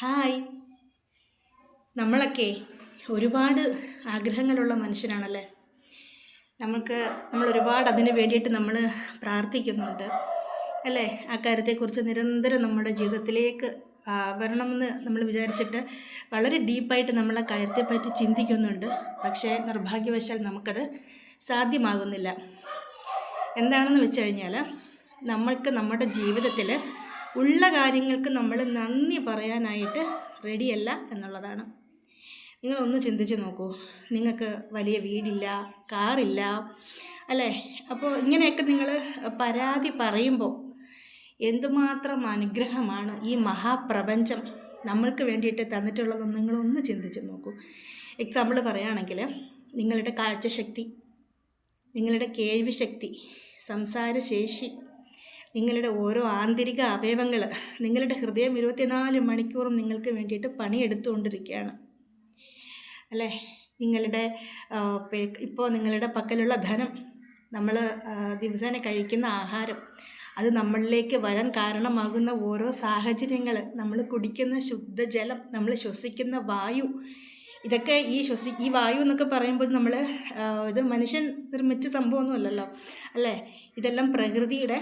Hi. നമ്മളൊക്കെ ഒരുപാട് ആഗ്രഹങ്ങളുള്ള മനുഷ്യരാണല്ലേ. നമ്മൾ ഒരുപാട് അതിന് വേണ്ടിയിട്ട് നമ്മൾ പ്രാർത്ഥിക്കുന്നുണ്ട് അല്ലേ. ആ കാര്യത്തെക്കുറിച്ച് നിരന്തരം നമ്മുടെ ജീവിതത്തിലേക്ക് വരണമെന്ന് നമ്മൾ വിചാരിച്ചിട്ട് വളരെ ഡീപ്പായിട്ട് നമ്മൾ ആ കാര്യത്തെപ്പറ്റി ചിന്തിക്കുന്നുണ്ട്. പക്ഷേ നിർഭാഗ്യവശാൽ നമുക്കത് സാധ്യമാകുന്നില്ല. എന്താണെന്ന് വെച്ച് കഴിഞ്ഞാൽ നമ്മൾക്ക് നമ്മുടെ ജീവിതത്തിൽ ഉള്ള കാര്യങ്ങൾക്ക് നമ്മൾ നന്ദി പറയാനായിട്ട് റെഡിയല്ല എന്നുള്ളതാണ്. നിങ്ങളൊന്ന് ചിന്തിച്ച് നോക്കൂ. നിങ്ങൾക്ക് വലിയ വീടില്ല, കാറില്ല അല്ലേ. അപ്പോൾ ഇങ്ങനെയൊക്കെ നിങ്ങൾ പരാതി പറയുമ്പോൾ എന്തുമാത്രം അനുഗ്രഹമാണ് ഈ മഹാപ്രപഞ്ചം നമ്മൾക്ക് വേണ്ടിയിട്ട് തന്നിട്ടുള്ളതെന്ന് നിങ്ങളൊന്ന് ചിന്തിച്ച് നോക്കൂ. എക്സാമ്പിൾ പറയുകയാണെങ്കിൽ നിങ്ങളുടെ കാഴ്ചശക്തി, നിങ്ങളുടെ കേൾവി ശക്തി, സംസാരശേഷി, നിങ്ങളുടെ ഓരോ ആന്തരിക അവയവങ്ങൾ, നിങ്ങളുടെ ഹൃദയം 24 മണിക്കൂറും നിങ്ങൾക്ക് വേണ്ടിയിട്ട് പണിയെടുത്തുകൊണ്ടിരിക്കുകയാണ് അല്ലേ. ഇപ്പോൾ നിങ്ങളുടെ പക്കലുള്ള ധനം, നമ്മൾ ദിവസേന കഴിക്കുന്ന ആഹാരം, അത് നമ്മളിലേക്ക് വരാൻ കാരണമാകുന്ന ഓരോ സാഹചര്യങ്ങൾ, നമ്മൾ കുടിക്കുന്ന ശുദ്ധജലം, നമ്മൾ ശ്വസിക്കുന്ന വായു, ഇതൊക്കെ ഈ വായു എന്നൊക്കെ പറയുമ്പോൾ ഇത് മനുഷ്യൻ നിർമ്മിച്ച സംഭവമൊന്നുമല്ലല്ലോ അല്ലേ. ഇതെല്ലാം പ്രകൃതിയുടെ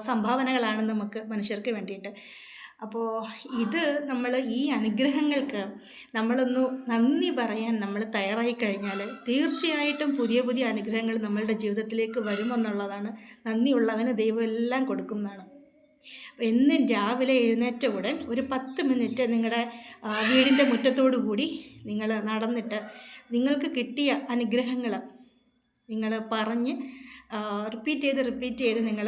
സംഭാവനകളാണ് നമുക്ക് മനുഷ്യർക്ക് വേണ്ടിയിട്ട്. അപ്പോൾ നമ്മൾ ഈ അനുഗ്രഹങ്ങൾക്ക് നമ്മളൊന്ന് നന്ദി പറയാൻ നമ്മൾ തയ്യാറായി കഴിഞ്ഞാൽ തീർച്ചയായിട്ടും പുതിയ പുതിയ അനുഗ്രഹങ്ങൾ നമ്മളുടെ ജീവിതത്തിലേക്ക് വരുമെന്നുള്ളതാണ്. നന്ദിയുള്ളവന് ദൈവം എല്ലാം കൊടുക്കുന്നതാണ്. എന്നും രാവിലെ എഴുന്നേറ്റ ഉടൻ ഒരു 10 മിനിറ്റ് നിങ്ങളുടെ വീടിൻ്റെ മുറ്റത്തോടു കൂടി നിങ്ങൾ നടന്നിട്ട് നിങ്ങൾക്ക് കിട്ടിയ അനുഗ്രഹങ്ങൾ നിങ്ങൾ പറഞ്ഞ് റിപ്പീറ്റ് ചെയ്ത് നിങ്ങൾ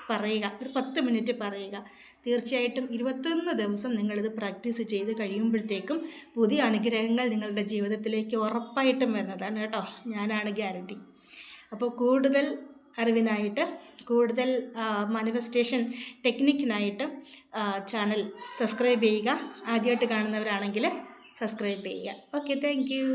പറയുക. ഒരു 10 മിനിറ്റ് പറയുക. തീർച്ചയായിട്ടും 21 ദിവസം നിങ്ങളിത് പ്രാക്ടീസ് ചെയ്ത് കഴിയുമ്പോഴത്തേക്കും പുതിയ അനുഗ്രഹങ്ങൾ നിങ്ങളുടെ ജീവിതത്തിലേക്ക് ഉറപ്പായിട്ടും വരുന്നതാണ് കേട്ടോ. ഞാനാണ് ഗ്യാരണ്ടി. അപ്പോൾ കൂടുതൽ അറിവിനായിട്ട്, കൂടുതൽ മാനിഫെസ്റ്റേഷൻ ടെക്നിക്കിനായിട്ട് ചാനൽ സബ്സ്ക്രൈബ് ചെയ്യുക. ആദ്യമായിട്ട് കാണുന്നവരാണെങ്കിൽ സബ്സ്ക്രൈബ് ചെയ്യുക. Okay, thank you.